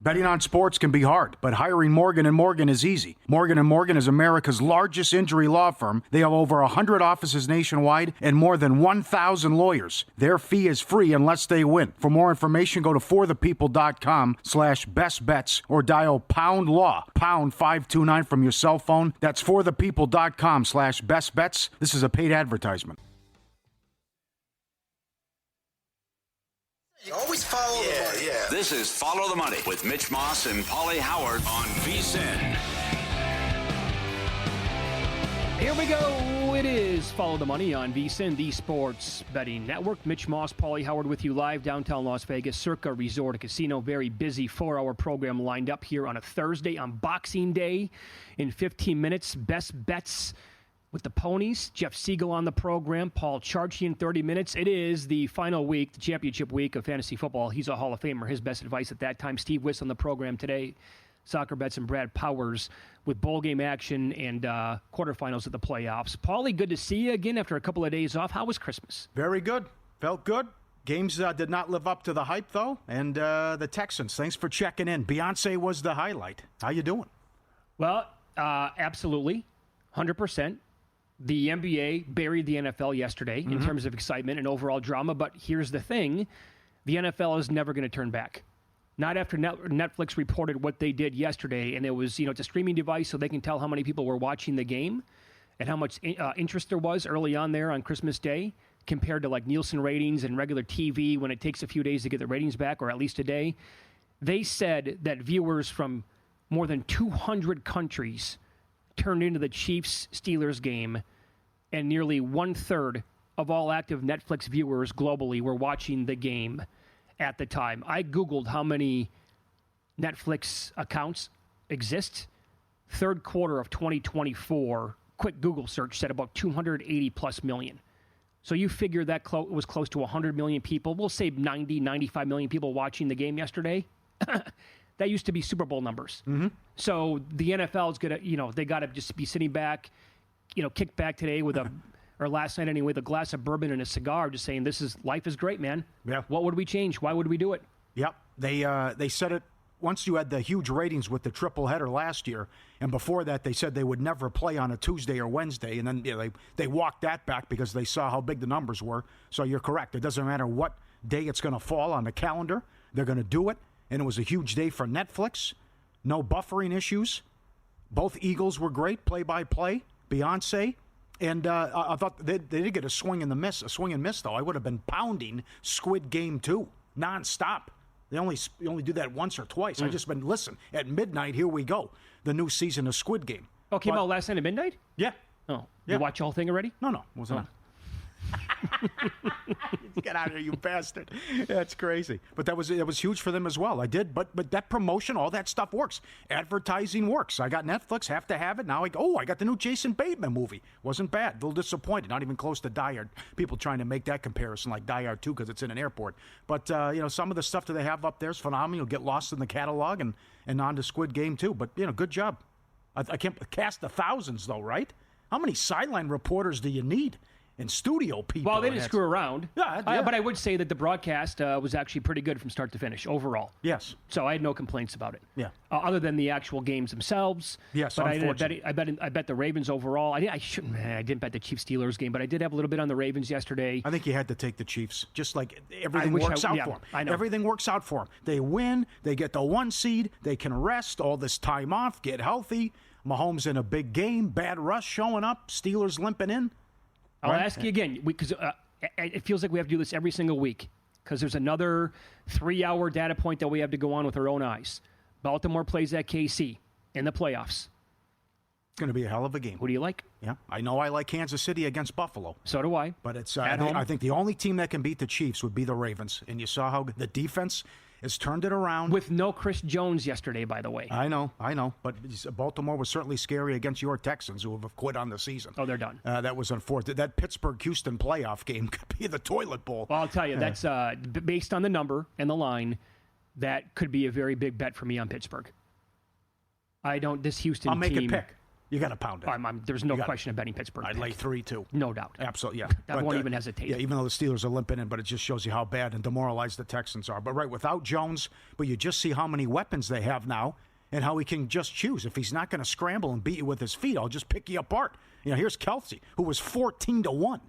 Betting on sports can be hard, but hiring Morgan & Morgan is easy. Morgan & Morgan is America's largest injury law firm. They have over 100 offices nationwide and more than 1,000 lawyers. Their fee is free unless they win. For more information, go to forthepeople.com/bestbets or dial #law, #529 from your cell phone. That's forthepeople.com/bestbets. This is a paid advertisement. You always follow the money. Yeah. This is Follow the Money with Mitch Moss and Pauly Howard on VSiN. Here we go. It is Follow the Money on VSiN, the Sports Betting Network. Mitch Moss, Pauly Howard with you live downtown Las Vegas, Circa Resort and Casino. Very busy 4-hour program lined up here on a Thursday on Boxing Day. In 15 minutes, best bets with the ponies. Jeff Siegel on the program. Paul Charchian, 30 minutes. It is the final week, the championship week of fantasy football. He's a Hall of Famer. His best advice at that time. Steve Wiss on the program today. Soccer bets and Brad Powers with bowl game action and quarterfinals of the playoffs. Pauly, good to see you again after a couple of days off. How was Christmas? Very good. Felt good. Games did not live up to the hype, though. And the Texans, thanks for checking in. Beyonce was the highlight. How you doing? Well, absolutely. 100%. The NBA buried the NFL yesterday in terms of excitement and overall drama. But here's the thing. The NFL is never going to turn back. Not after Netflix reported what they did yesterday. And it was, it's a streaming device so they can tell how many people were watching the game and how much interest there was early on there on Christmas Day compared to like Nielsen ratings and regular TV when it takes a few days to get the ratings back, or at least a day. They said that viewers from more than 200 countries turned into the Chiefs-Steelers game, and nearly 1/3 of all active Netflix viewers globally were watching the game at the time. I Googled how many Netflix accounts exist. Third quarter of 2024, quick Google search said about 280 plus million. So you figure that was close to 100 million people. We'll say 90, 95 million people watching the game yesterday. That used to be Super Bowl numbers. Mm-hmm. So the NFL is going to, they got to just be sitting back, kick back today with or last night anyway, with a glass of bourbon and a cigar, just saying, life is great, man. Yeah. What would we change? Why would we do it? Yep. They said it once you had the huge ratings with the triple header last year, and before that they said they would never play on a Tuesday or Wednesday, and then they walked that back because they saw how big the numbers were. So you're correct. It doesn't matter what day it's going to fall on the calendar. They're going to do it. And it was a huge day for Netflix. No buffering issues. Both Eagles were great, play-by-play. Beyonce. And I thought they did get a swing and miss, though. I would have been pounding Squid Game 2 nonstop. They only do that once or twice. I just been, listen, at midnight, here we go. The new season of Squid Game. Oh, came out last night at midnight? Yeah. Oh, yeah. You watch the whole thing already? No. Wasn't on. Get out of here, you bastard. That's crazy. But that was huge for them as well. I did. But that promotion, all that stuff works. Advertising works. I got Netflix, have to have it. Now I got the new Jason Bateman movie. Wasn't bad. A little disappointed. Not even close to Die Hard. People trying to make that comparison like Die Hard 2 because it's in an airport. But, some of the stuff that they have up there is phenomenal. You'll get lost in the catalog and on to Squid Game too. But, good job. I can't cast the thousands, though, right? How many sideline reporters do you need? And studio people. Well, they didn't screw around. Yeah. But I would say that the broadcast was actually pretty good from start to finish overall. Yes. So I had no complaints about it. Yeah. Other than the actual games themselves. Yes. But I bet the Ravens overall. I didn't bet the Chiefs-Steelers game, but I did have a little bit on the Ravens yesterday. I think you had to take the Chiefs. Just like everything works out for them. I know. Everything works out for them. They win. They get the 1 seed. They can rest all this time off, get healthy. Mahomes in a big game. Bad rush showing up. Steelers limping in. I'll ask you again, because it feels like we have to do this every single week, because there's another 3-hour data point that we have to go on with our own eyes. Baltimore plays at KC in the playoffs. It's going to be a hell of a game. Who do you like? Yeah, I know I like Kansas City against Buffalo. So do I. But it's I think the only team that can beat the Chiefs would be the Ravens. And you saw how the defense has turned it around. With no Chris Jones yesterday, by the way. I know. But Baltimore was certainly scary against your Texans, who have quit on the season. Oh, they're done. That was unfortunate. That Pittsburgh-Houston playoff game could be the toilet bowl. Well, I'll tell you, that's based on the number and the line, that could be a very big bet for me on Pittsburgh. This Houston team. I'll make it pick. You got to pound it. There's no question of betting Pittsburgh. I'd lay 3 too. No doubt. Absolutely, yeah. I won't even hesitate. Yeah, even though the Steelers are limping in, but it just shows you how bad and demoralized the Texans are. But without Jones, but you just see how many weapons they have now and how he can just choose. If he's not going to scramble and beat you with his feet, I'll just pick you apart. Here's Kelsey, who was 14-1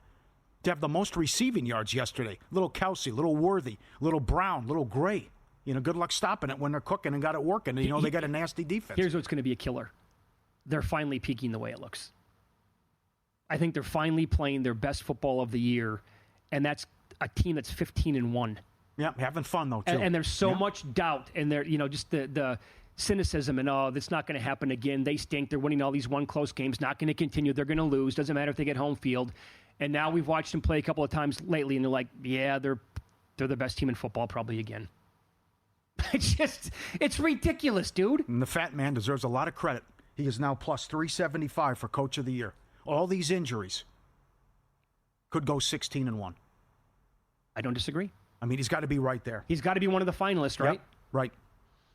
to have the most receiving yards yesterday. Little Kelsey, little Worthy, little Brown, little Gray. Good luck stopping it when they're cooking and got it working. And, they got a nasty defense. Here's what's going to be a killer. They're finally peaking the way it looks. I think they're finally playing their best football of the year, and that's a team that's 15-1. Yeah, having fun, though, too. And there's so much doubt, and they're, just the cynicism and, that's not going to happen again. They stink. They're winning all these one close games, not going to continue. They're going to lose. Doesn't matter if they get home field. And now we've watched them play a couple of times lately, and they're like, yeah, they're the best team in football probably again. It's ridiculous, dude. And the fat man deserves a lot of credit. He is now plus 375 for Coach of the Year. All these injuries could go 16-1. I don't disagree. He's got to be right there. He's got to be one of the finalists, right? Yep, right.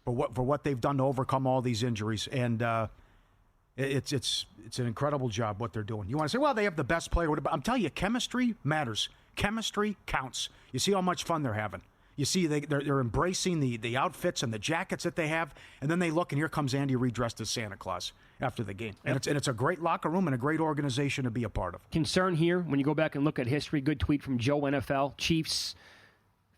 For what they've done to overcome all these injuries, and it's an incredible job what they're doing. You want to say, well, they have the best player. I'm telling you, chemistry matters. Chemistry counts. You see how much fun they're having. You see they're embracing the outfits and the jackets that they have, and then they look, and here comes Andy Reid dressed as Santa Claus after the game. And it's a great locker room and a great organization to be a part of. Concern here, when you go back and look at history, good tweet from Joe NFL. Chiefs,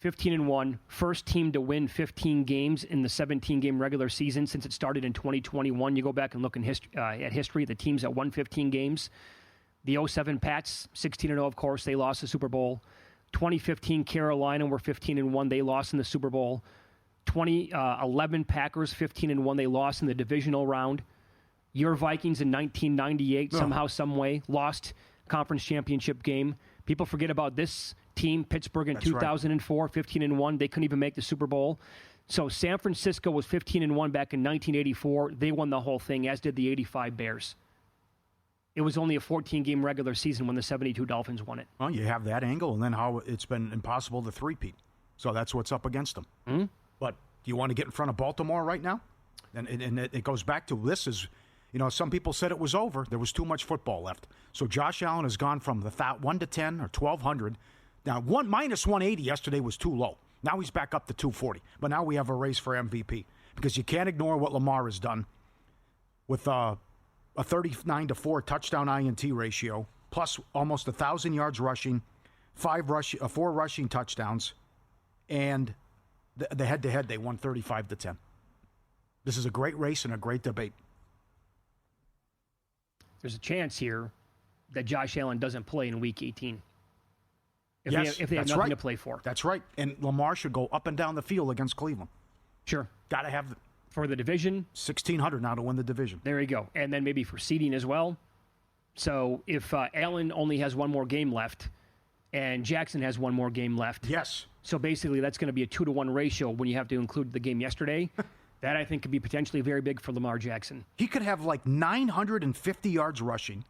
15-1, first team to win 15 games in the 17-game regular season since it started in 2021. You go back and look at history, the teams that won 15 games. The 07 Pats, 16-0, of course, they lost the Super Bowl. 2015 Carolina were 15-1. They lost in the Super Bowl. 2011 Packers 15-1. They lost in the divisional round. Your Vikings in 1998 somehow, some way lost conference championship game. People forget about this team, Pittsburgh in 2004, 15-1. They couldn't even make the Super Bowl. So San Francisco was 15-1 back in 1984. They won the whole thing, as did the 85 Bears. It was only a 14-game regular season when the 72 Dolphins won it. Well, you have that angle, and then how it's been impossible to three-peat. So that's what's up against them. Mm-hmm. But do you want to get in front of Baltimore right now? And it goes back to this is, some people said it was over. There was too much football left. So Josh Allen has gone from the 1 to 10 or 1,200. Now, minus 180 yesterday was too low. Now he's back up to 240. But now we have a race for MVP because you can't ignore what Lamar has done with a 39-4 touchdown INT ratio, plus almost 1,000 yards rushing, 4 rushing touchdowns, and the head-to-head they won 35-10. This is a great race and a great debate. There's a chance here that Josh Allen doesn't play in Week 18. If they have nothing to play for. That's right. And Lamar should go up and down the field against Cleveland. Sure. Got to have for the division. 1,600 now to win the division. There you go. And then maybe for seeding as well. So if Allen only has one more game left and Jackson has one more game left. Yes. So basically that's going to be a 2-to-1 ratio when you have to include the game yesterday. That I think could be potentially very big for Lamar Jackson. He could have like 950 yards rushing.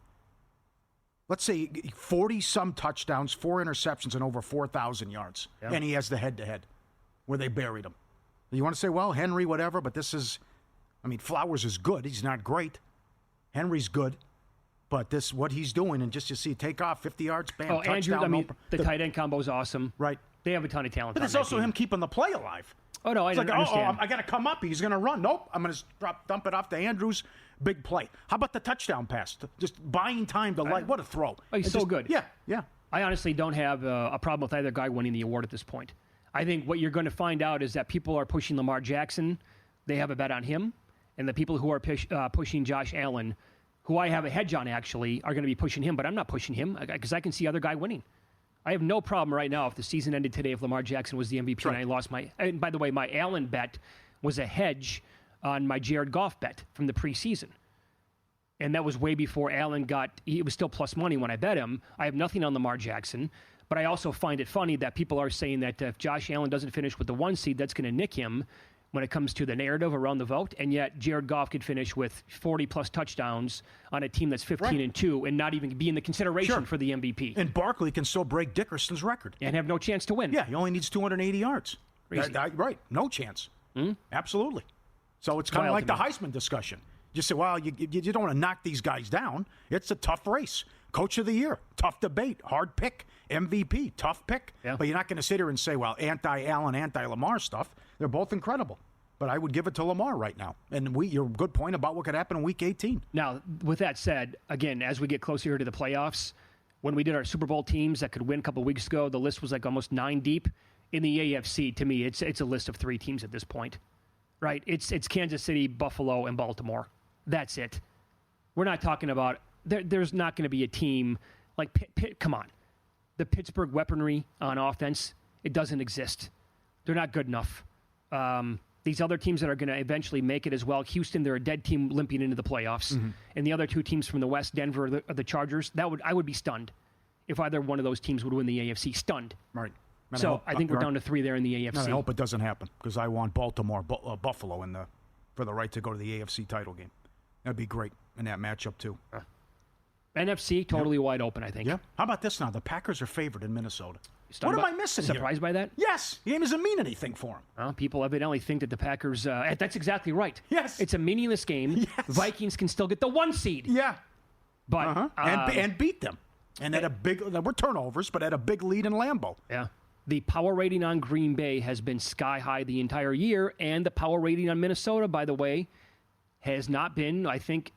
Let's say 40-some touchdowns, 4 interceptions, and over 4,000 yards. Yeah. And he has the head-to-head where they buried him. You want to say, well, Henry, whatever, but this is, Flowers is good. He's not great. Henry's good. But this, what he's doing, and just you see, take off 50 yards, bam, touchdown. Andrew, the tight end combo is awesome. Right. They have a ton of talent. But it's also him keeping the play alive. Oh, no, I understand. I got to come up. He's going to run. Nope, I'm going to dump it off to Andrews. Big play. How about the touchdown pass? Just buying time to what a throw. Oh, he's so good. Yeah. I honestly don't have a problem with either guy winning the award at this point. I think what you're going to find out is that people are pushing Lamar Jackson. They have a bet on him. And the people who are pushing Josh Allen, who I have a hedge on actually, are going to be pushing him. But I'm not pushing him because I can see other guy winning. I have no problem right now if the season ended today if Lamar Jackson was the MVP and I lost my... And by the way, my Allen bet was a hedge on my Jared Goff bet from the preseason. And that was way before Allen he was still plus money when I bet him. I have nothing on Lamar Jackson. But I also find it funny that people are saying that if Josh Allen doesn't finish with the 1 seed, that's going to nick him when it comes to the narrative around the vote. And yet Jared Goff could finish with 40-plus touchdowns on a team that's 15-2 and not even be in the consideration for the MVP. And Barkley can still break Dickerson's record. And have no chance to win. Yeah, he only needs 280 yards. Right, no chance. Absolutely. So it's kind of like the Heisman discussion. Just say, well, you don't want to knock these guys down. It's a tough race. Coach of the year, tough debate, hard pick. MVP, tough pick. Yeah. But you're not going to sit here and say, well, anti-Allen, anti-Lamar stuff. They're both incredible. But I would give it to Lamar right now. And your good point about what could happen in Week 18. Now, with that said, again, as we get closer here to the playoffs, when we did our Super Bowl teams that could win a couple weeks ago, the list was like almost 9 deep. In the AFC, to me, it's a list of 3 teams at this point, right? It's Kansas City, Buffalo, and Baltimore. That's it. We're not talking about there's not going to be a team like Pitt. Come on, the Pittsburgh weaponry on offense, it doesn't exist. They're not good enough. These other teams that are going to eventually make it as well. Houston, they're a dead team limping into the playoffs, and the other 2 teams from the West, Denver, the Chargers. I would be stunned if either one of those teams would win the AFC. Stunned. Right. So I think we're down to 3 there in the AFC. I hope it doesn't happen because I want Baltimore, Buffalo for the right to go to the AFC title game. That'd be great in that matchup too. NFC totally wide open, I think. Yeah. How about this now? The Packers are favored in Minnesota. Stunned What am I missing here? Surprised by that? Yes. The game doesn't mean anything for them. People evidently think that the Packers. That's exactly right. Yes. It's a meaningless game. Yes. Vikings can still get the 1 seed. Yeah. But And beat them. And at a big, we're turnovers, but at a big lead in Lambeau. Yeah. The power rating on Green Bay has been sky high the entire year, and the power rating on Minnesota, by the way, has not been, I think,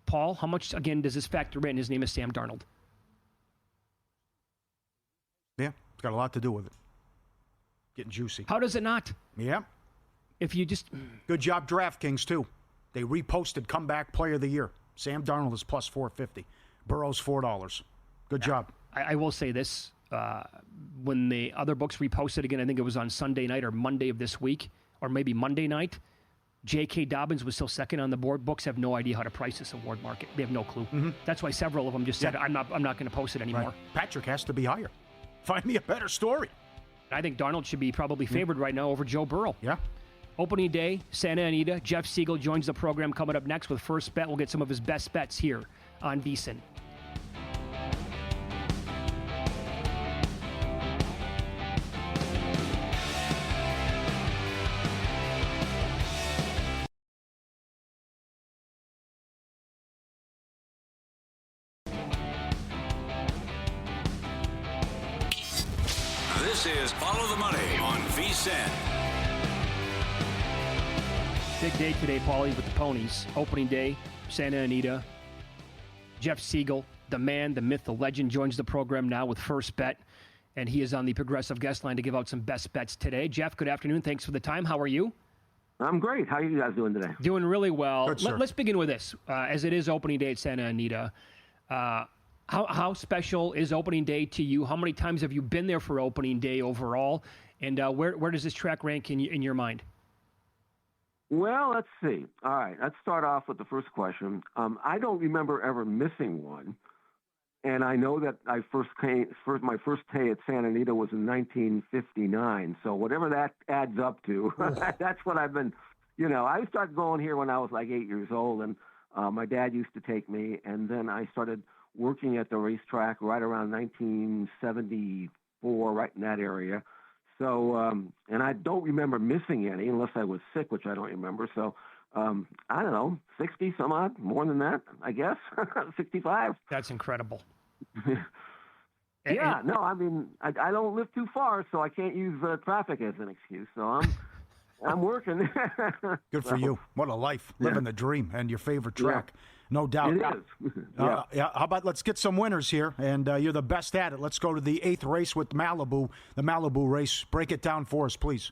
Paul, how much, again, does this factor in? His name is Sam Darnold. Yeah, it's got a lot to do with it. Getting juicy. How does it not? Yeah. If you just... Good job, DraftKings, too. They reposted Comeback Player of the Year. Sam Darnold is plus 450. Burrow's $4. Good job. I will say this. When the other books reposted again, I think it was on Sunday night or Monday of this week, or maybe Monday night, J.K. Dobbins was still second on the board. Books have no idea how to price this award market. They have no clue. That's why several of them just said, I'm not going to post it anymore. Right. Patrick has to be higher. Find me a better story. I think Darnold should be probably favored right now over Joe Burrow. Yeah. Opening day, Santa Anita. Jeff Siegel joins the program coming up next with First Bet. We'll get some of his best bets here on VSiN. This is Follow the Money on VSiN. Big day today, Pauly, with the ponies. Opening day, Santa Anita. Jeff Siegel, the man, the myth, the legend, joins the program now with First Bet. And he is on the Progressive guest line to give out some best bets today. Jeff, good afternoon. Thanks for the time. How are you? I'm great. How are you guys doing today? Doing really well. Good, sir. Let's begin with this. As it is opening day at Santa Anita, how special is opening day to you? How many times have you been there for opening day overall? And where does this track rank in your mind? Well, let's see. All right, let's start off with the first question. I don't remember ever missing one, and I know that my first day at Santa Anita was in 1959. So whatever that adds up to, that's what I've been. I started going here when I was like 8 years old, and my dad used to take me, and then I started working at the racetrack right around 1974, right in that area. So, and I don't remember missing any unless I was sick, which I don't remember. So, I don't know, 60 some odd, more than that, I guess, 65. That's incredible. Yeah, no, I mean, I don't live too far, so I can't use traffic as an excuse. So I'm working. Good for you. What a life. Living the dream and your favorite track. Yeah. No doubt. It is. Yeah. How about let's get some winners here, and you're the best at it. Let's go to the 8th race with Malibu, the Malibu race. Break it down for us, please.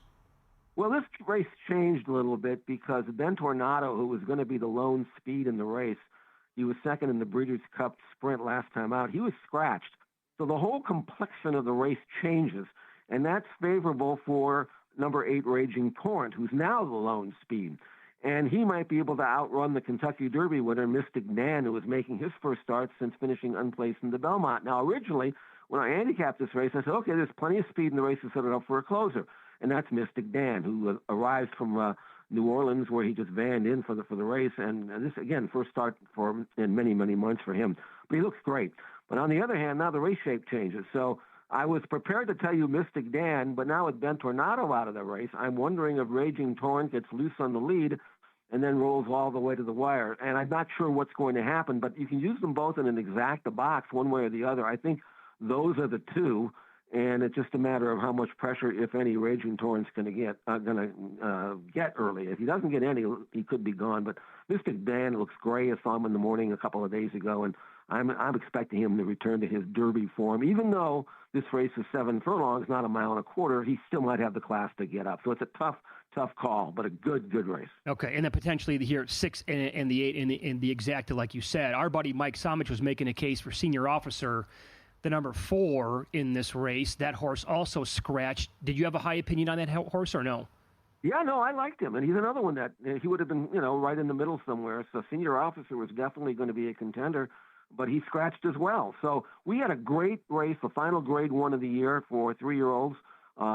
Well, this race changed a little bit because Ben Tornado, who was going to be the lone speed in the race, he was second in the Breeders' Cup Sprint last time out. He was scratched. So the whole complexion of the race changes, and that's favorable for number 8, Raging Torrent, who's now the lone speed. And he might be able to outrun the Kentucky Derby winner, Mystic Dan, who was making his first start since finishing unplaced in the Belmont. Now, originally, when I handicapped this race, I said, okay, there's plenty of speed in the race to set it up for a closer. And that's Mystic Dan, who arrives from New Orleans, where he just vanned in for the race. And this, again, first start for him in many, many months for him. But he looks great. But on the other hand, now the race shape changes. So I was prepared to tell you Mystic Dan, but now with Ben Tornado out of the race, I'm wondering if Raging Torrent gets loose on the lead. and then rolls all the way to the wire. And I'm not sure what's going to happen, but you can use them both in an exacta box, one way or the other. I think those are the two, and it's just a matter of how much pressure, if any, Raging Torrent's going to get early. If he doesn't get any, he could be gone. But Mystic Dan looks great. I saw him in the morning a couple of days ago, and I'm expecting him to return to his Derby form. Even though this race is 7 furlongs, not a mile and a quarter, he still might have the class to get up. So it's a tough call, but a good race. Okay, and then potentially here 6 and the 8 in the exacta, like you said. Our buddy Mike Somich was making a case for Senior Officer, the number 4 in this race. That horse also scratched. Did you have a high opinion on that horse or no? Yeah, no, I liked him, and he's another one that he would have been, right in the middle somewhere. So Senior Officer was definitely going to be a contender, but he scratched as well. So we had a great race, the final Grade 1 of the year for 3-year-olds.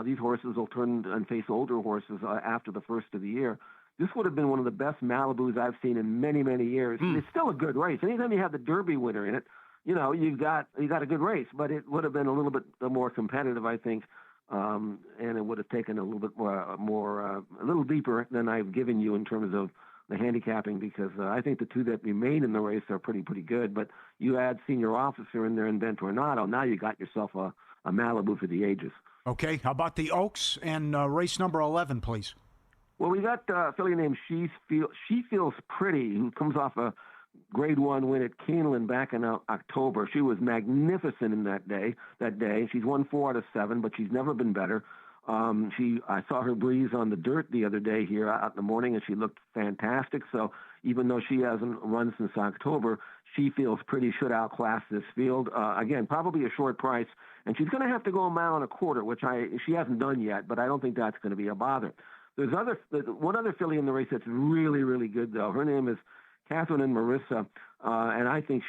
These horses will turn and face older horses after the first of the year. This would have been one of the best Malibus I've seen in many, many years. It's still a good race. Anytime you have the Derby winner in it, you got a good race, but it would have been a little bit more competitive, I think, and it would have taken a little bit more a little deeper than I've given you in terms of the handicapping, because I think the two that remain in the race are pretty good. But you add Senior Officer in there and Ben Tornado, now you got yourself a Malibu for the ages. Okay, how about the Oaks and race number 11, please? Well, we got a filly named She Feels Pretty, who comes off a Grade 1 win at Keeneland back in October. She was magnificent in that day. She's won 4 out of 7, but she's never been better. I saw her breeze on the dirt the other day here out in the morning, and she looked fantastic. So even though she hasn't run since October, She Feels Pretty should outclass this field. Again, probably a short price, and she's going to have to go a mile and a quarter, which she hasn't done yet, but I don't think that's going to be a bother. There's one other filly in the race that's really, really good, though. Her name is Catherine and Marissa, and I think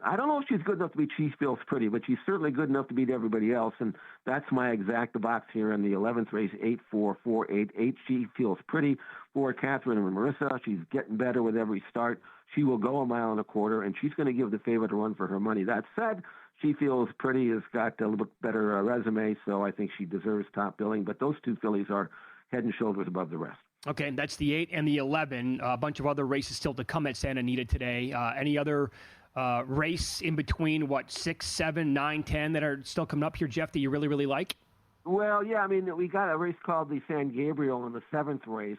I don't know if she's good enough to beat She Feels Pretty, but she's certainly good enough to beat everybody else, and that's my exacta box here in the 11th race, 8-4-4-8-8. She Feels Pretty for Catherine and Marissa. She's getting better with every start. She will go a mile and a quarter, and she's going to give the favorite a run for her money. That said, She Feels Pretty has got a little bit better resume, so I think she deserves top billing, but those two fillies are head and shoulders above the rest. Okay, that's the 8 and the 11. A bunch of other races still to come at Santa Anita today. Any other race in between, 6, 7, 9, 10 that are still coming up here, Jeff, that you really, really like? Well, yeah, I mean, we got a race called the San Gabriel in the 7th race,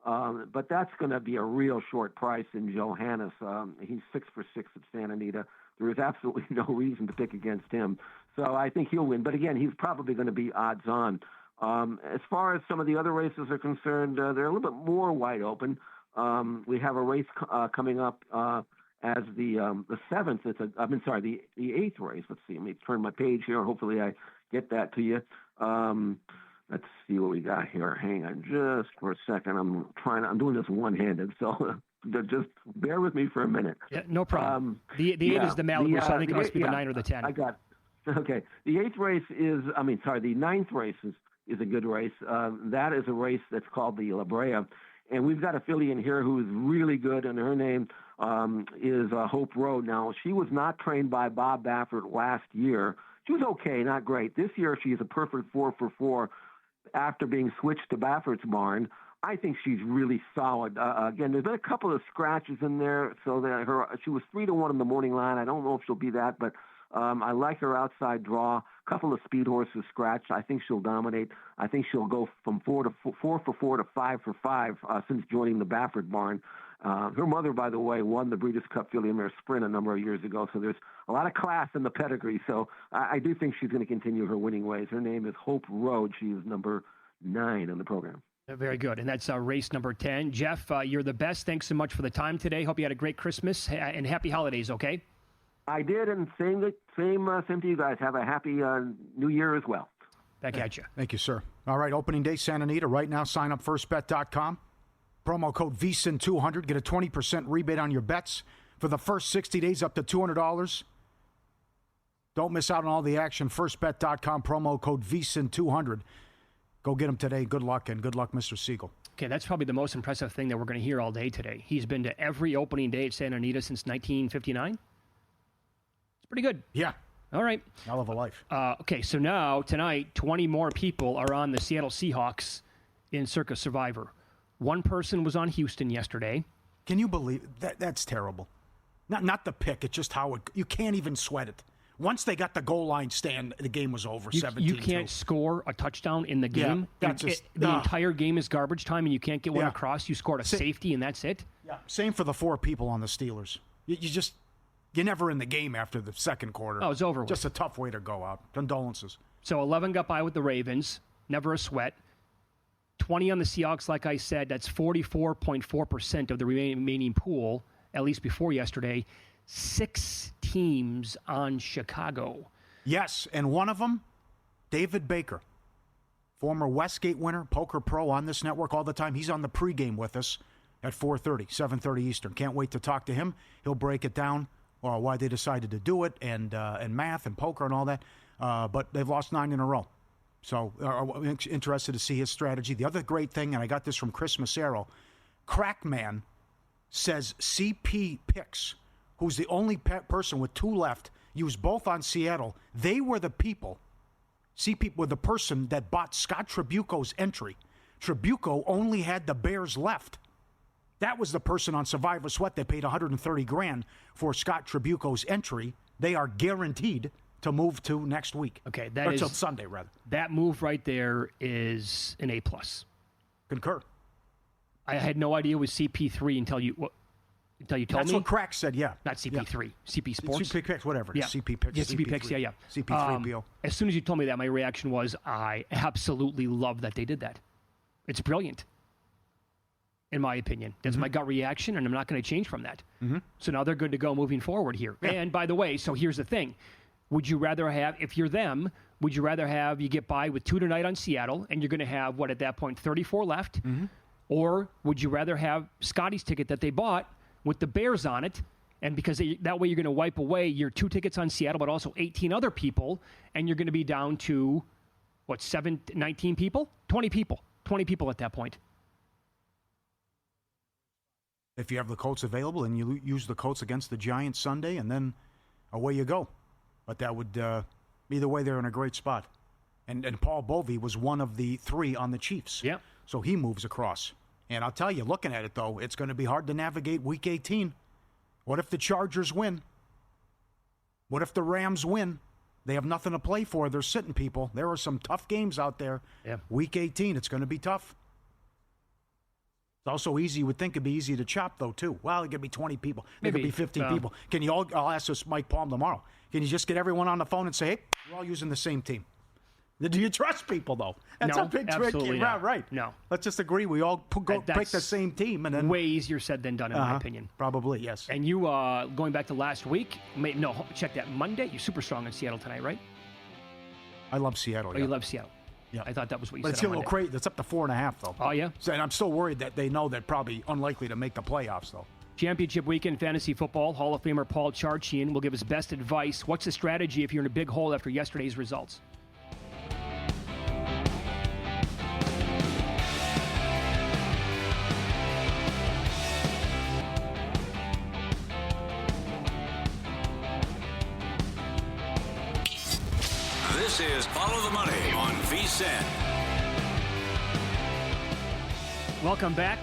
but that's going to be a real short price in Johannes. He's 6 for 6 at Santa Anita. There is absolutely no reason to pick against him. So I think he'll win. But again, he's probably going to be odds on. As far as some of the other races are concerned, they're a little bit more wide open. We have a race coming up as the 7th. The 8th race. Let's see. Let me turn my page here. Hopefully I get that to you. Let's see what we got here. Hang on just for a second. I'm doing this one-handed, so just bear with me for a minute. Yeah, no problem. The 8 is the Malibu, so I think it must be the 9 or the 10. I got it. Okay. The 8th race the 9th race is a good race. That is a race that's called the La Brea. And we've got a filly in here who is really good, and her name is Hope Road. Now, she was not trained by Bob Baffert last year. She was okay, not great. This year, she is a perfect 4 for 4 after being switched to Baffert's barn. I think she's really solid. Again, there's been a couple of scratches in there, so that she was 3-1 in the morning line. I don't know if she'll be that, but I like her outside draw. A couple of speed horses scratched. I think she'll dominate. I think she'll go from 4 for 4 to 5 for 5 since joining the Baffert barn. Her mother, by the way, won the Breeders' Cup Filly Mare Sprint a number of years ago, so there's a lot of class in the pedigree. So I do think she's going to continue her winning ways. Her name is Hope Road. She is number 9 in the program. Very good. And that's race number 10. Jeff, you're the best. Thanks so much for the time today. Hope you had a great Christmas and happy holidays, okay? I did, and same to you guys. Have a happy New Year as well. Back at you. Thank you, sir. All right, opening day, Santa Anita. Right now, sign up firstbet.com. Promo code VSIN200. Get a 20% rebate on your bets for the first 60 days up to $200. Don't miss out on all the action. Firstbet.com, promo code VSIN200. Go get them today. Good luck, and good luck, Mr. Siegel. Okay, that's probably the most impressive thing that we're going to hear all day today. He's been to every opening day at Santa Anita since 1959. Pretty good. Yeah. All right. Hell of a life. Okay, so now, tonight, 20 more people are on the Seattle Seahawks in Circus Survivor. One person was on Houston yesterday. Can you believe that? That's terrible. Not the pick. It's just how you can't even sweat it. Once they got the goal line stand, the game was over. 17-2. You can't score a touchdown in the game. Yeah, that's just, the entire game is garbage time, and you can't get one Yeah. across. You scored a safety, and that's it. Yeah. Same for the 4 people on the Steelers. You're never in the game after the second quarter. Oh, it's over with. Just a tough way to go out. Condolences. So 11 got by with the Ravens. Never a sweat. 20 on the Seahawks, like I said. That's 44.4% of the remaining pool, at least before yesterday. 6 teams on Chicago. Yes, and one of them, David Baker, former Westgate winner, poker pro on this network all the time. He's on the pregame with us at 4:30, 7:30 Eastern. Can't wait to talk to him. He'll break it down, why they decided to do it, and math and poker and all that. But they've lost 9 in a row. So interested to see his strategy. The other great thing, and I got this from Chris Massaro, Crackman says CP Picks, who's the only person with 2 left, used both on Seattle. They were the people. CP were the person that bought Scott Tribuco's entry. Tribuco only had the Bears left. That was the person on Survivor Sweat that paid $130,000 for Scott Tribuco's entry. They are guaranteed to move to next week. Okay, till Sunday, rather. That move right there is an A+. Concur. I had no idea it was CP3 until you told me. That's what Crack said, yeah. Not CP3, CP Sports. CP Picks, whatever. Yeah. CP Picks. Yeah, CP Picks, yeah. CP3PO. As soon as you told me that, my reaction was, I absolutely love that they did that. It's brilliant, in my opinion. That's my gut reaction, and I'm not going to change from that. So now they're good to go moving forward here. Yeah. And by the way, so here's the thing. Would you rather have, if you're them, would you rather have you get by with 2 tonight on Seattle, and you're going to have, at that point, 34 left? Or would you rather have Scotty's ticket that they bought with the Bears on it, and because that way you're going to wipe away your 2 tickets on Seattle, but also 18 other people, and you're going to be down to, 19 people? 20 people. 20 people at that point. If you have the Colts available and you use the Colts against the Giants Sunday, and then away you go. But that would, either way, they're in a great spot. And Paul Bovey was one of the 3 on the Chiefs. Yeah. So he moves across. And I'll tell you, looking at it, though, it's going to be hard to navigate Week 18. What if the Chargers win? What if the Rams win? They have nothing to play for. They're sitting people. There are some tough games out there. Yeah. Week 18, it's going to be tough. It's also easy. You would think it'd be easy to chop, though, too. Well, it could be 20 people. It could be 15 people. Can you all, I'll ask this Mike Palm tomorrow. Can you just get everyone on the phone and say, hey, we're all using the same team? Do you trust people, though? That's No, a big trick. absolutely Yeah, not. right. No. Let's just agree we all pick the same team. And then Way easier said than done, in my opinion. Probably, yes. And you, going back to last week, check that Monday. You're super strong in Seattle tonight, right? I love Seattle. Oh, you love Seattle. Yeah. I thought that was what you But said it's a on little Monday. crazy. It's up to 4.5, though. Oh, yeah? So, and I'm still worried that they know they're probably unlikely to make the playoffs, though. Championship weekend fantasy football. Hall of Famer Paul Charchian will give his best advice. What's the strategy if you're in a big hole after yesterday's results? This is Follow the Money on VSiN. Welcome back.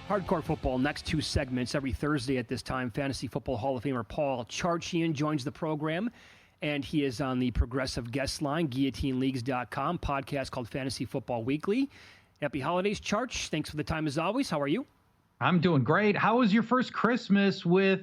Hardcore football, next 2 segments every Thursday at this time. Fantasy Football Hall of Famer Paul Charchian joins the program, and he is on the progressive guest line, guillotineleagues.com, podcast called Fantasy Football Weekly. Happy holidays, Charch. Thanks for the time as always. How are you? I'm doing great. How was your first Christmas with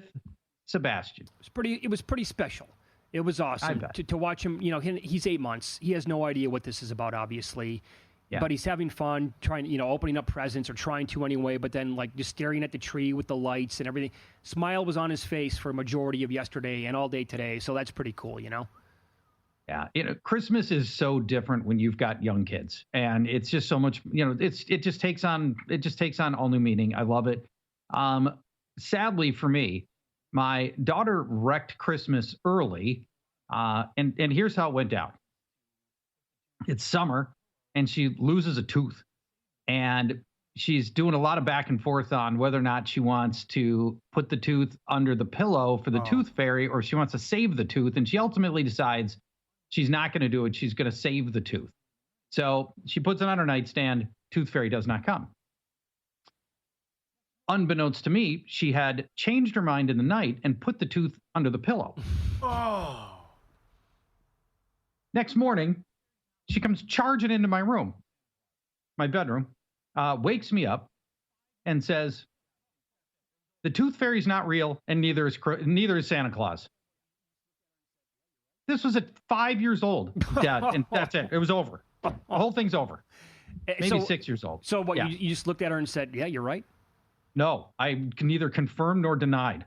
Sebastian? It was pretty special. It was awesome to watch him. He's 8 months. He has no idea what this is about, obviously. Yeah. But he's having fun, trying, opening up presents, or trying to anyway, but then just staring at the tree with the lights and everything. Smile was on his face for a majority of yesterday and all day today, so that's pretty cool, Yeah, Christmas is so different when you've got young kids, and it's just so much, it just takes on all new meaning. I love it. Sadly for me, my daughter wrecked Christmas early, and here's how it went down. It's summer, and she loses a tooth, and she's doing a lot of back and forth on whether or not she wants to put the tooth under the pillow for the tooth fairy, or she wants to save the tooth. And she ultimately decides she's not going to do it. She's going to save the tooth. So she puts it on her nightstand. Tooth fairy does not come. unbeknownst to me, she had changed her mind in the night and put the tooth under the pillow. Oh. Next morning, she comes charging into my room, my bedroom, wakes me up, and says, "The tooth fairy's not real, and neither is Santa Claus." This was at 5 years old, Dad, and that's it. It was over. The whole thing's over. Maybe 6 years old. So what? Yeah. You just looked at her and said, "Yeah, you're right." No, I can neither confirm nor denied,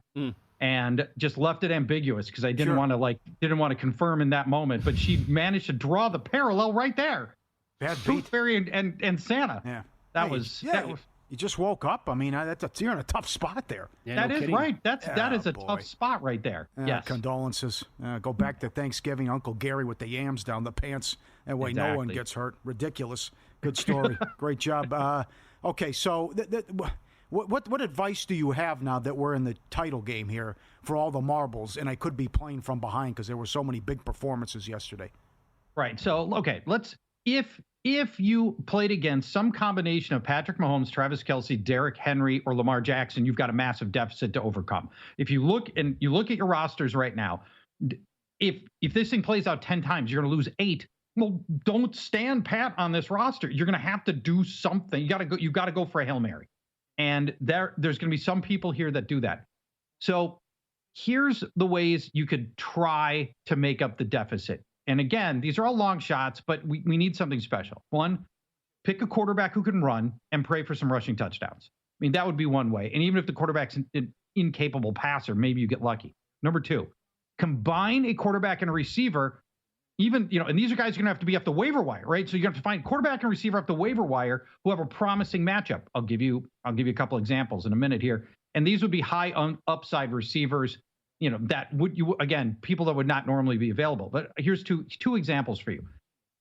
and just left it ambiguous because I didn't want to confirm in that moment. But she managed to draw the parallel right there. Bad Tooth beat. Fairy and Santa. Yeah, that Hey, was. yeah, That was you just woke up. I mean, you're in a tough spot there. Yeah, that no is kidding. right. That is a boy. tough spot right there. Yes. Condolences. Go back to Thanksgiving. Uncle Gary with the yams down the pants. That way no one Exactly. gets hurt. Ridiculous. Good story. Great job. Okay, so what advice do you have now that we're in the title game here for all the marbles? And I could be playing from behind because there were so many big performances yesterday. Right. So, okay, if you played against some combination of Patrick Mahomes, Travis Kelce, Derrick Henry, or Lamar Jackson, you've got a massive deficit to overcome. If you look at your rosters right now, if this thing plays out 10 times, you're going to lose 8. Well, don't stand pat on this roster. You're going to have to do something. You got to go for a Hail Mary. And there's going to be some people here that do that. So here's the ways you could try to make up the deficit. And again, these are all long shots, but we need something special. One, pick a quarterback who can run and pray for some rushing touchdowns. I mean, that would be one way. And even if the quarterback's an incapable passer, maybe you get lucky. Number 2, combine a quarterback and a receiver. Even, and these are guys you're going to have to be up the waiver wire, right? So you have to find quarterback and receiver up the waiver wire who have a promising matchup. I'll give you a couple examples in a minute here. And these would be high upside receivers, that people that would not normally be available. But here's two examples for you.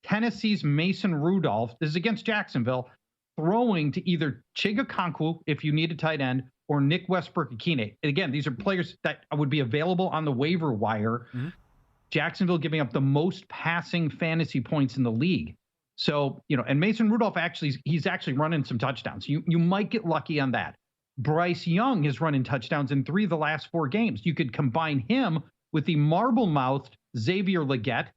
Tennessee's Mason Rudolph, this is against Jacksonville, throwing to either Chigakonkwo if you need a tight end or Nick Westbrook-Akine. And again, these are players that would be available on the waiver wire. Mm-hmm. Jacksonville giving up the most passing fantasy points in the league. So, and Mason Rudolph he's actually running some touchdowns. You might get lucky on that. Bryce Young is running touchdowns in 3 of the last 4 games. You could combine him with the marble-mouthed Xavier Legette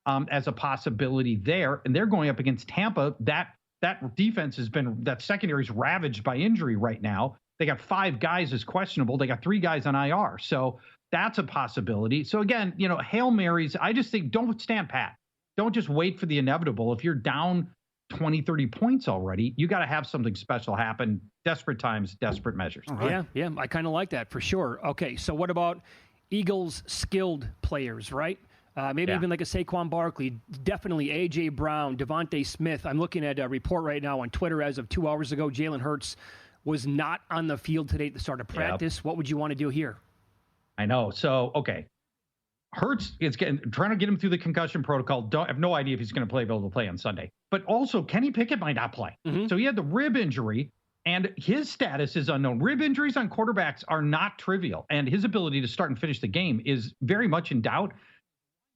as a possibility there. And they're going up against Tampa. That defense that secondary is ravaged by injury right now. They got 5 guys as questionable. They got 3 guys on IR. So that's a possibility. So again, Hail Marys, I just think don't stand pat. Don't just wait for the inevitable. If you're down 20, 30 points already, you got to have something special happen. Desperate times, desperate measures. Right. Yeah, I kind of like that for sure. Okay, so what about Eagles skilled players, right? Maybe even like a Saquon Barkley, definitely A.J. Brown, Devontae Smith. I'm looking at a report right now on Twitter as of 2 hours ago. Jalen Hurts was not on the field today at the start of practice. Yep. What would you want to do here? I know. So, okay. Hurts is trying to get him through the concussion protocol. Have no idea if he's going to be able to play on Sunday. But also, Kenny Pickett might not play. Mm-hmm. So he had the rib injury, and his status is unknown. Rib injuries on quarterbacks are not trivial, and his ability to start and finish the game is very much in doubt.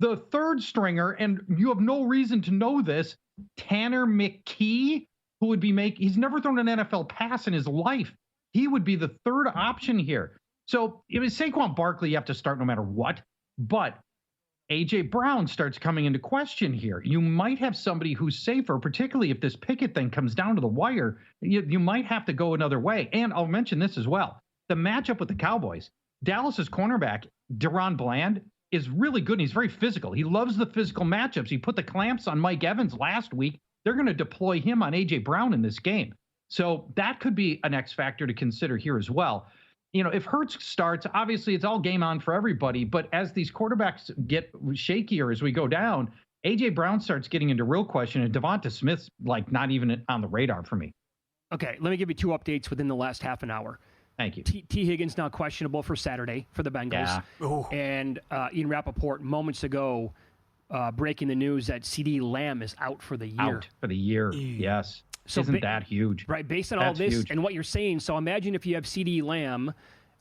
The third stringer, and you have no reason to know this, Tanner McKee, who would be he's never thrown an NFL pass in his life. He would be the third option here. So if it's Saquon Barkley, you have to start no matter what. But A.J. Brown starts coming into question here. You might have somebody who's safer, particularly if this Pickett thing comes down to the wire. You might have to go another way. And I'll mention this as well. The matchup with the Cowboys, Dallas's cornerback, Deron Bland, is really good. And he's very physical. He loves the physical matchups. He put the clamps on Mike Evans last week. They're going to deploy him on A.J. Brown in this game. So that could be an X factor to consider here as well. If Hurts starts, obviously it's all game on for everybody. But as these quarterbacks get shakier as we go down, A.J. Brown starts getting into real question, and Devonta Smith's not even on the radar for me. Okay, let me give you 2 updates within the last half an hour. Thank you. T. Higgins now questionable for Saturday for the Bengals. Yeah. And Ian Rappaport moments ago breaking the news that CD Lamb is out for the year. Out for the year, yes. So isn't that huge? Right, based on all this and what you're saying. So imagine if you have CD Lamb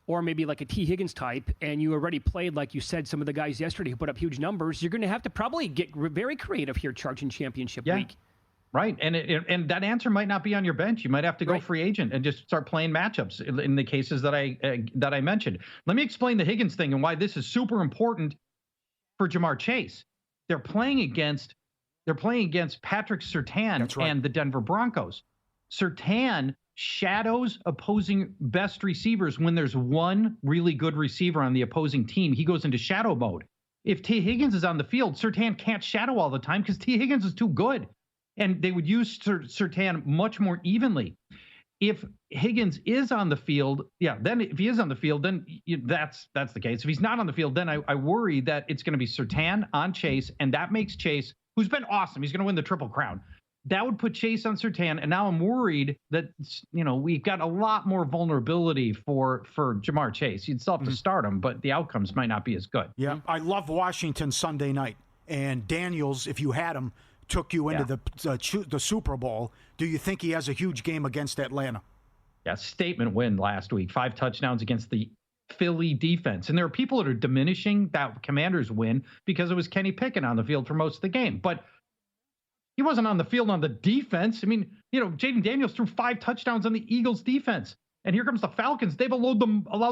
or maybe like a T. Higgins type, and you already played, like you said, some of the guys yesterday who put up huge numbers, you're going to have to probably get very creative here, Charchian Championship week. right? And that answer might not be on your bench. You might have to go free agent and just start playing matchups in the cases that I mentioned. Let me explain the Higgins thing and why this is super important for Jamar Chase. They're playing against Patrick Surtain and the Denver Broncos. Surtain shadows opposing best receivers. When there's one really good receiver on the opposing team, he goes into shadow mode. If T. Higgins is on the field, Surtain can't shadow all the time because T. Higgins is too good. And they would use Surtain much more evenly. If Higgins is on the field, then if he is on the field, then that's the case. If he's not on the field, then I worry that it's going to be Surtain on Chase, and that makes Chase, who's been awesome, he's going to win the Triple Crown. That would put Chase on Surtain, and now I'm worried that we've got a lot more vulnerability for Jamar Chase. You'd still have to start him, but the outcomes might not be as good. Yeah, I love Washington Sunday night, and Daniels, if you had him, took you into the Super Bowl. Do you think he has a huge game against Atlanta? Yeah, statement win last week, 5 touchdowns against the Philly defense. And there are people that are diminishing that Commanders win because it was Kenny Pickett on the field for most of the game. But he wasn't on the field on the defense. I mean, Jaden Daniels threw 5 touchdowns on the Eagles defense. And here comes the Falcons. They've allowed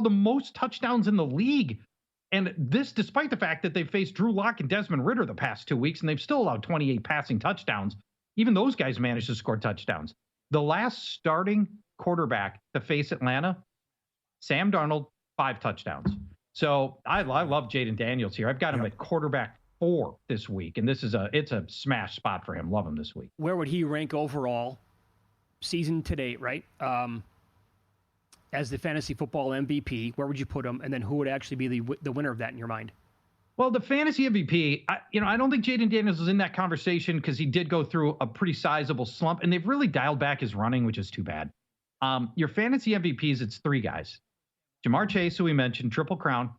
the most touchdowns in the league. And this, despite the fact that they've faced Drew Lock and Desmond Ridder the past 2 weeks, and they've still allowed 28 passing touchdowns. Even those guys managed to score touchdowns. The last starting quarterback to face Atlanta, Sam Darnold, 5 touchdowns. So I love Jaden Daniels here. I've got him at quarterback 4 this week, and it's a smash spot for him. Love him this week. Where would he rank overall, season to date, right? As the fantasy football MVP, where would you put him? And then who would actually be the winner of that in your mind? Well, the fantasy MVP, I don't think Jaden Daniels is in that conversation because he did go through a pretty sizable slump, and they've really dialed back his running, which is too bad. Your fantasy MVPs, it's 3 guys. Jamar Chase, who we mentioned, Triple Crown.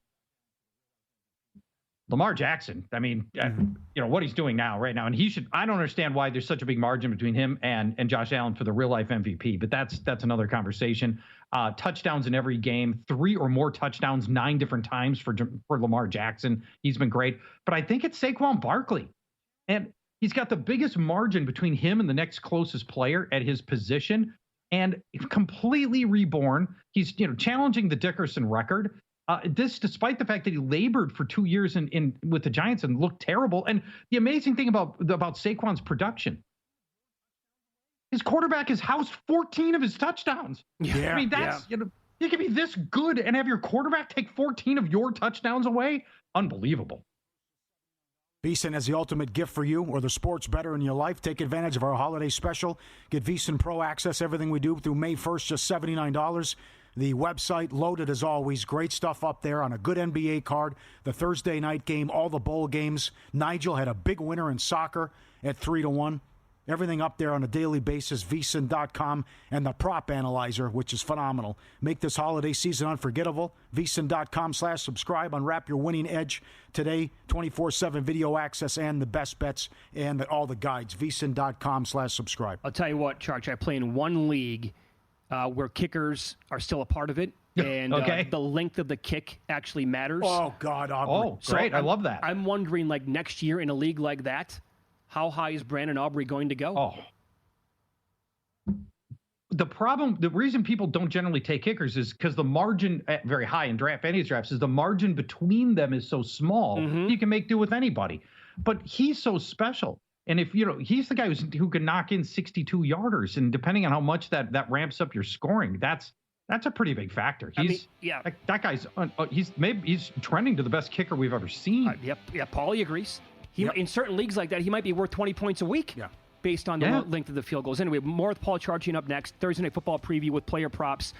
Lamar Jackson, I mean, what he's doing right now. And I don't understand why there's such a big margin between him and Josh Allen for the real life MVP, but that's another conversation. Touchdowns in every game, 3 or more touchdowns, 9 different times for Lamar Jackson. He's been great, but I think it's Saquon Barkley. And he's got the biggest margin between him and the next closest player at his position, and completely reborn. He's, challenging the Dickerson record. This, despite the fact that he labored for 2 years in with the Giants and looked terrible. And the amazing thing about Saquon's production, his quarterback has housed 14 of his touchdowns. Yeah, I mean, you can be this good and have your quarterback take 14 of your touchdowns away. Unbelievable. VSiN has the ultimate gift for you or the sports better in your life. Take advantage of our holiday special. Get VSiN Pro access, everything we do through May 1st, just $79. The website loaded as always. Great stuff up there on a good NBA card. The Thursday night game, all the bowl games. Nigel had a big winner in soccer at 3-1. Everything up there on a daily basis, VSiN.com, and the prop analyzer, which is phenomenal. Make this holiday season unforgettable. VSiN.com/subscribe. Unwrap your winning edge today. 24/7 video access and the best bets and all the guides. VSiN.com/subscribe. I'll tell you what, Charch, I play in one league where kickers are still a part of it. And the length of the kick actually matters. Oh, God, Aubrey. Oh, great. I love that. I'm wondering, next year in a league like that, how high is Brandon Aubrey going to go? Oh. The reason people don't generally take kickers is because the margin very high in fantasy drafts is the margin between them is so small, you can make do with anybody. But he's so special. And if he's the guy who can knock in 62-yarders, and depending on how much that ramps up your scoring, that's a pretty big factor. That guy's he's trending to the best kicker we've ever seen. Yep. Pauly agrees. In certain leagues like that, he might be worth 20 points a week based on the length of the field goals. Anyway, more with Paul Charchian up next. Thursday Night Football preview with player props.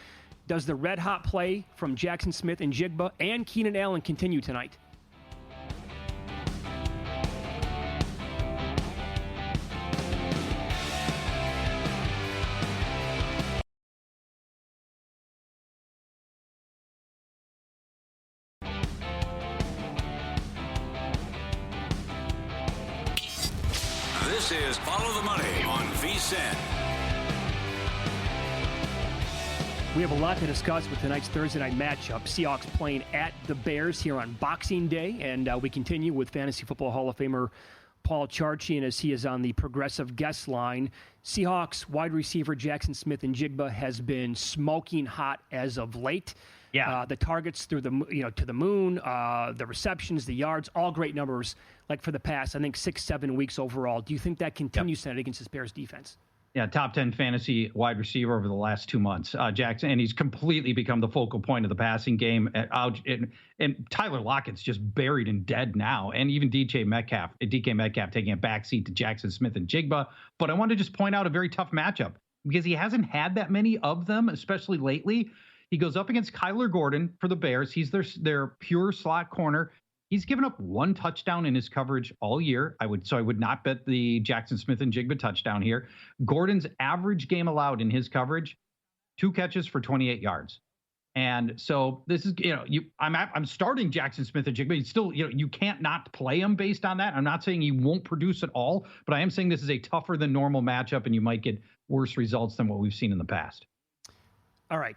Does the red-hot play from Jackson Smith and Jigba and Keenan Allen continue tonight? This is Follow the Money on VSiN. We have a lot to discuss with tonight's Thursday night matchup. Seahawks playing at the Bears here on Boxing Day, and we continue with Fantasy Football Hall of Famer Paul Charchian as he is on the progressive guest line. Seahawks wide receiver Jackson Smith-Njigba has been smoking hot as of late. Yeah. The targets through the to the moon, the receptions, the yards, all great numbers. Like for the past, I think 6-7 weeks overall. Do you think that continues tonight against this Bears defense? Yeah, top 10 fantasy wide receiver over the last 2 months, Jackson, and he's completely become the focal point of the passing game. And Tyler Lockett's just buried and dead now, and even DK Metcalf taking a backseat to Jackson Smith-Njigba. But I want to just point out a very tough matchup because he hasn't had that many of them, especially lately. He goes up against Kyler Gordon for the Bears. He's their pure slot corner. He's given up 1 touchdown in his coverage all year. I would not bet the Jackson Smith-Njigba touchdown here. Gordon's average game allowed in his coverage, 2 catches for 28 yards. And so this is, I'm starting Jackson Smith-Njigba. He's still, you can't not play him based on that. I'm not saying he won't produce at all, but I am saying this is a tougher than normal matchup, and you might get worse results than what we've seen in the past. All right.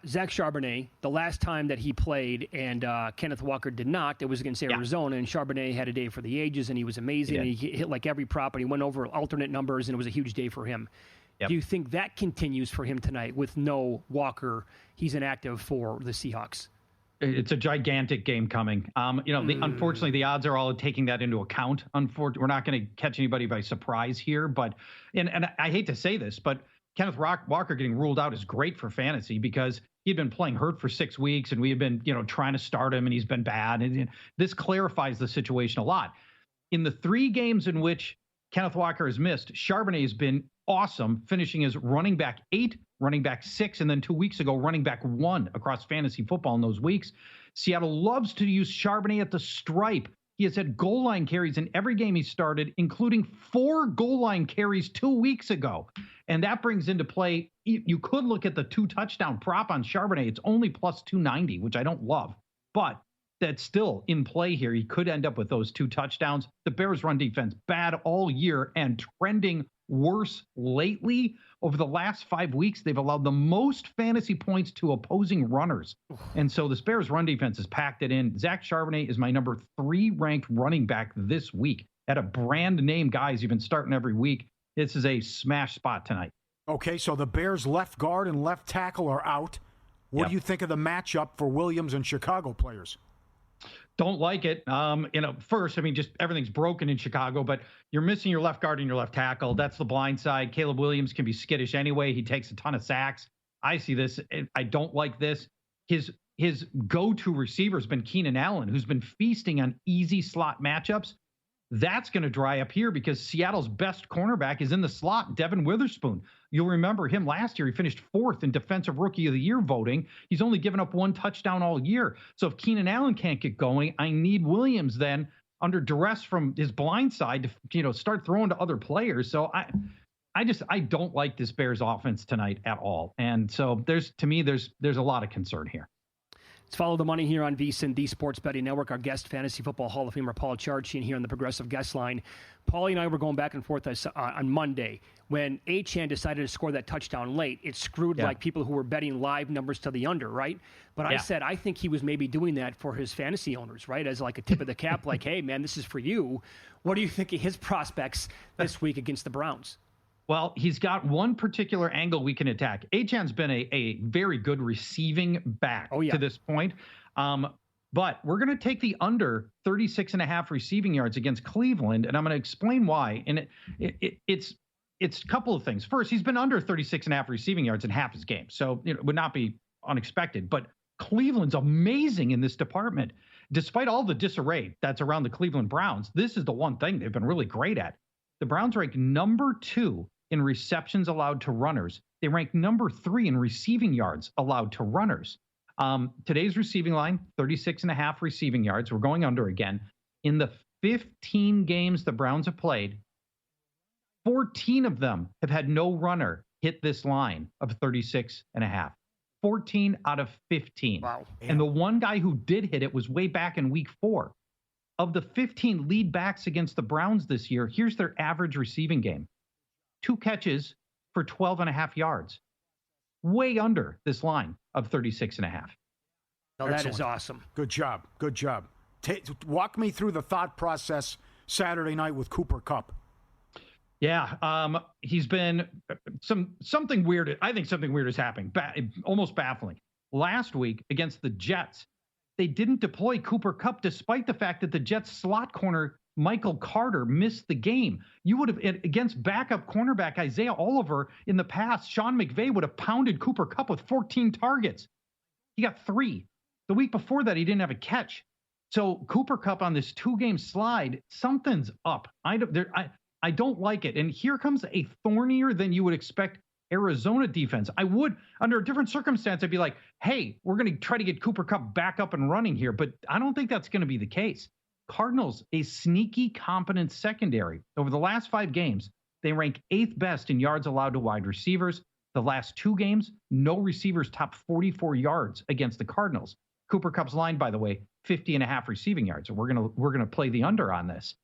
Zach Charbonnet, the last time that he played and Kenneth Walker did not, it was against Arizona, and Charbonnet had a day for the ages, and he was amazing. He hit like every prop, and he went over alternate numbers, and it was a huge day for him. Yep. Do you think that continues for him tonight with no Walker? He's inactive for the Seahawks. It's a gigantic game coming. Unfortunately, the odds are all taking that into account. Unfortunately, we're not going to catch anybody by surprise here, but and I hate to say this, but Kenneth Walker getting ruled out is great for fantasy because he'd been playing hurt for 6 weeks and we had been, trying to start him and he's been bad. And this clarifies the situation a lot. In the 3 games in which Kenneth Walker has missed, Charbonnet has been awesome, finishing as running back 8, running back 6, and then 2 weeks ago, running back 1 across fantasy football in those weeks. Seattle loves to use Charbonnet at the stripe. He has had goal line carries in every game he started, including 4 goal line carries 2 weeks ago. And that brings into play, you could look at the 2 touchdown prop on Charbonnet. It's only plus 290, which I don't love, but that's still in play here. He could end up with those 2 touchdowns. The Bears run defense bad all year and trending worse lately. Over the last 5 weeks, they've allowed the most fantasy points to opposing runners. And so the Bears run defense has packed it in. Zach Charbonnet is my number 3 ranked running back this week at a brand name guys you've been starting every week. This is a smash spot tonight. Okay, so the Bears left guard and left tackle are out. What do you think of the matchup for Williams and Chicago players? Don't like it. First, just everything's broken in Chicago, but you're missing your left guard and your left tackle. That's the blind side. Caleb Williams can be skittish anyway. He takes a ton of sacks. I see this. I don't like this. His go-to receiver has been Keenan Allen, who's been feasting on easy slot matchups. That's going to dry up here because Seattle's best cornerback is in the slot, Devin Witherspoon. You'll remember him last year. He finished 4th in Defensive Rookie of the Year voting. He's only given up 1 touchdown all year. So if Keenan Allen can't get going, I need Williams then under duress from his blind side to start throwing to other players. So I don't like this Bears offense tonight at all. And so there's a lot of concern here. Let's follow the money here on VSiN, the Sports Betting Network. Our guest, Fantasy Football Hall of Famer Paul Charchian here on the Progressive Guest Line. Pauly and I were going back and forth on Monday. When Achane decided to score that touchdown late, it screwed like people who were betting live numbers to the under, right? But I said I think he was maybe doing that for his fantasy owners, right? As like a tip of the cap, like, hey, man, this is for you. What do you think of his prospects this week against the Browns? Well, he's got one particular angle we can attack. Achane's been a very good receiving back to this point. But we're going to take the under 36.5 receiving yards against Cleveland, and I'm going to explain why. And it's a couple of things. First, he's been under 36.5 receiving yards in half his game, so it would not be unexpected. But Cleveland's amazing in this department. Despite all the disarray that's around the Cleveland Browns, this is the one thing they've been really great at. The Browns rank number 2 in receptions allowed to runners. They rank number 3 in receiving yards allowed to runners. Today's receiving line, 36.5 receiving yards. We're going under again. In the 15 games the Browns have played, 14 of them have had no runner hit this line of 36.5. 14 out of 15. Wow. And the one guy who did hit it was way back in week 4. Of the 15 lead backs against the Browns this year, here's their average receiving game. 2 catches for 12.5 yards. Way under this line of 36.5. Now that is awesome. Good job. Walk me through the thought process Saturday night with Cooper Kupp? Yeah, he's been something weird. I think something weird is happening. Almost baffling. Last week against the Jets, they didn't deploy Cooper Kupp despite the fact that the Jets slot corner Michael Carter missed the game. You would have, against backup cornerback Isaiah Oliver in the past, Sean McVay would have pounded Cooper Kupp with 14 targets. He got 3. The week before that, he didn't have a catch. So Cooper Kupp on this 2-game slide, something's up. I don't like it. And here comes a thornier than you would expect Arizona defense. I would, under a different circumstance, I'd be like, hey, we're going to try to get Cooper Kupp back up and running here. But I don't think that's going to be the case. Cardinals, a sneaky, competent secondary. Over the last 5 games, they rank 8th best in yards allowed to wide receivers. The last 2 games, no receivers top 44 yards against the Cardinals. Cooper Kupp's line, by the way, 50.5 receiving yards. So we're gonna play the under on this.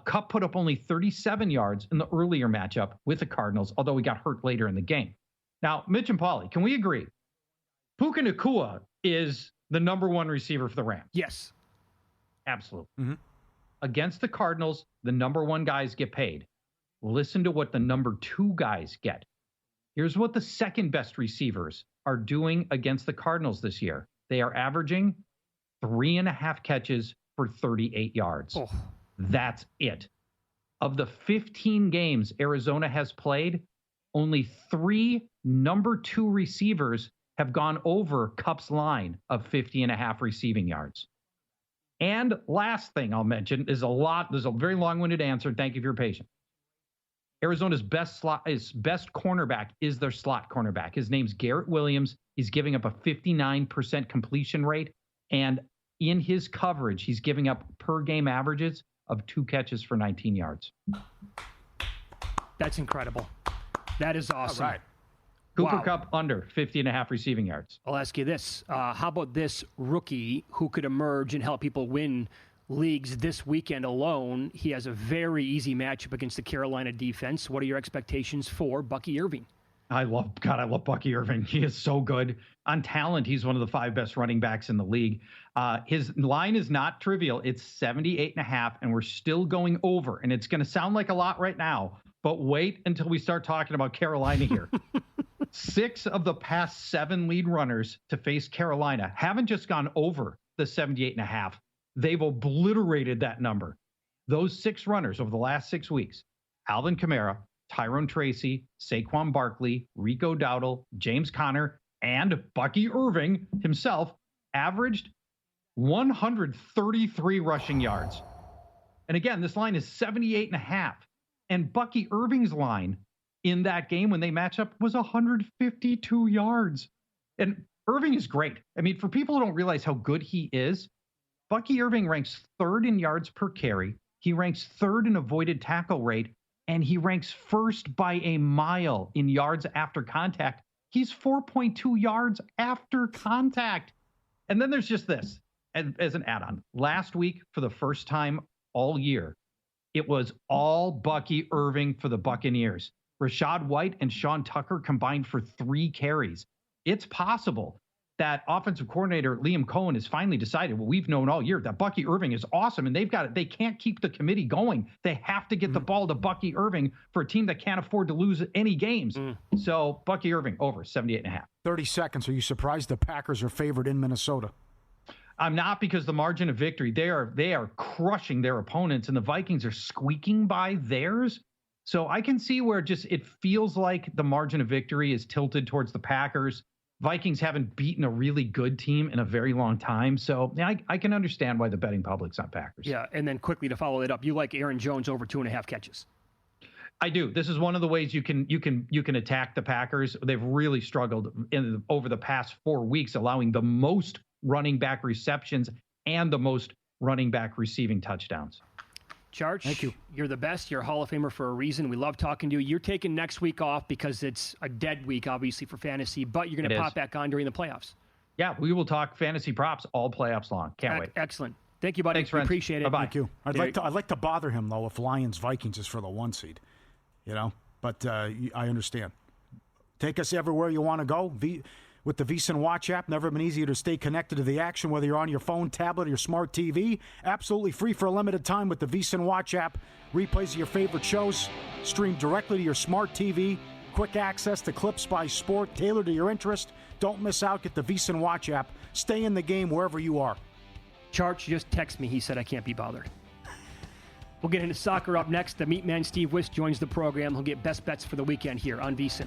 Kupp put up only 37 yards in the earlier matchup with the Cardinals, although he got hurt later in the game. Now, Mitch and Pauly, can we agree? Puka Nacua is the number 1 receiver for the Rams. Yes. Absolutely. Mm-hmm. Against the Cardinals, the number 1 guys get paid. Listen to what the number 2 guys get. Here's what the second best receivers are doing against the Cardinals this year. They are averaging 3.5 catches for 38 yards. Oh. That's it. Of the 15 games Arizona has played, only 3 number 2 receivers have gone over Kupp's line of 50.5 receiving yards. And last thing I'll mention is there's a very long-winded answer. Thank you for your patience. Arizona's best cornerback is their slot cornerback. His name's Garrett Williams. He's giving up a 59% completion rate. And in his coverage, he's giving up per game averages of 2 catches for 19 yards. That's incredible. That is awesome. All right. Cooper Kupp under 50.5 receiving yards. I'll ask you this. How about this rookie who could emerge and help people win leagues this weekend alone? He has a very easy matchup against the Carolina defense. What are your expectations for Bucky Irving? I love Bucky Irving. He is so good. On talent, he's one of the 5 best running backs in the league. His line is not trivial. It's 78.5, and we're still going over. And it's going to sound like a lot right now, but wait until we start talking about Carolina here. 6 of the past 7 lead runners to face Carolina haven't just gone over the 78.5. They've obliterated that number. Those 6 runners over the last 6 weeks, Alvin Kamara, Tyrone Tracy, Saquon Barkley, Rico Dowdle, James Conner, and Bucky Irving himself averaged 133 rushing yards. And again, this line is 78.5. And Bucky Irving's line in that game when they match up was 152 yards. And Irving is great. I mean, for people who don't realize how good he is, Bucky Irving ranks 3rd in yards per carry. He ranks 3rd in avoided tackle rate, and he ranks 1st by a mile in yards after contact. He's 4.2 yards after contact. And then there's just this as an add-on. Last week, for the first time all year, it was all Bucky Irving for the Buccaneers. Rashad White and Sean Tucker combined for 3 carries. It's possible that offensive coordinator Liam Cohen has finally decided, well, we've known all year that Bucky Irving is awesome, and they can't keep the committee going. They have to get the ball to Bucky Irving for a team that can't afford to lose any games. So Bucky Irving over 78.5. 30 seconds. Are you surprised the Packers are favored in Minnesota? I'm not, because the margin of victory, they are crushing their opponents, and the Vikings are squeaking by theirs. So I can see where it feels like the margin of victory is tilted towards the Packers. Vikings haven't beaten a really good team in a very long time. So yeah, I can understand why the betting public's on Packers. Yeah, and then quickly to follow it up, you like Aaron Jones over 2.5 catches. I do. This is one of the ways you can attack the Packers. They've really struggled over the past 4 weeks, allowing the most running back receptions and the most running back receiving touchdowns. Charch, thank you. You're the best. You're a Hall of Famer for a reason. We love talking to you. You're taking next week off because it's a dead week, obviously, for fantasy, but you're going to pop back on during the playoffs. Yeah, we will talk fantasy props all playoffs long. Can't wait. Excellent. Thank you, buddy. Thanks, friends. Appreciate it. Bye-bye. Thank you. I'd like to bother him, though, if Lions-Vikings is for the 1 seed. But I understand. Take us everywhere you want to go. with the VSiN Watch app. Never been easier to stay connected to the action, whether you're on your phone, tablet, or your smart TV. Absolutely free for a limited time with the VSiN Watch app. Replays of your favorite shows streamed directly to your smart TV. Quick access to clips by sport, tailored to your interest. Don't miss out. Get the VSiN Watch app. Stay in the game wherever you are. Charch just text me. He said I can't be bothered. We'll get into soccer up next. The Meat Man Steve Wiss joins the program. He'll get best bets for the weekend here on VSiN.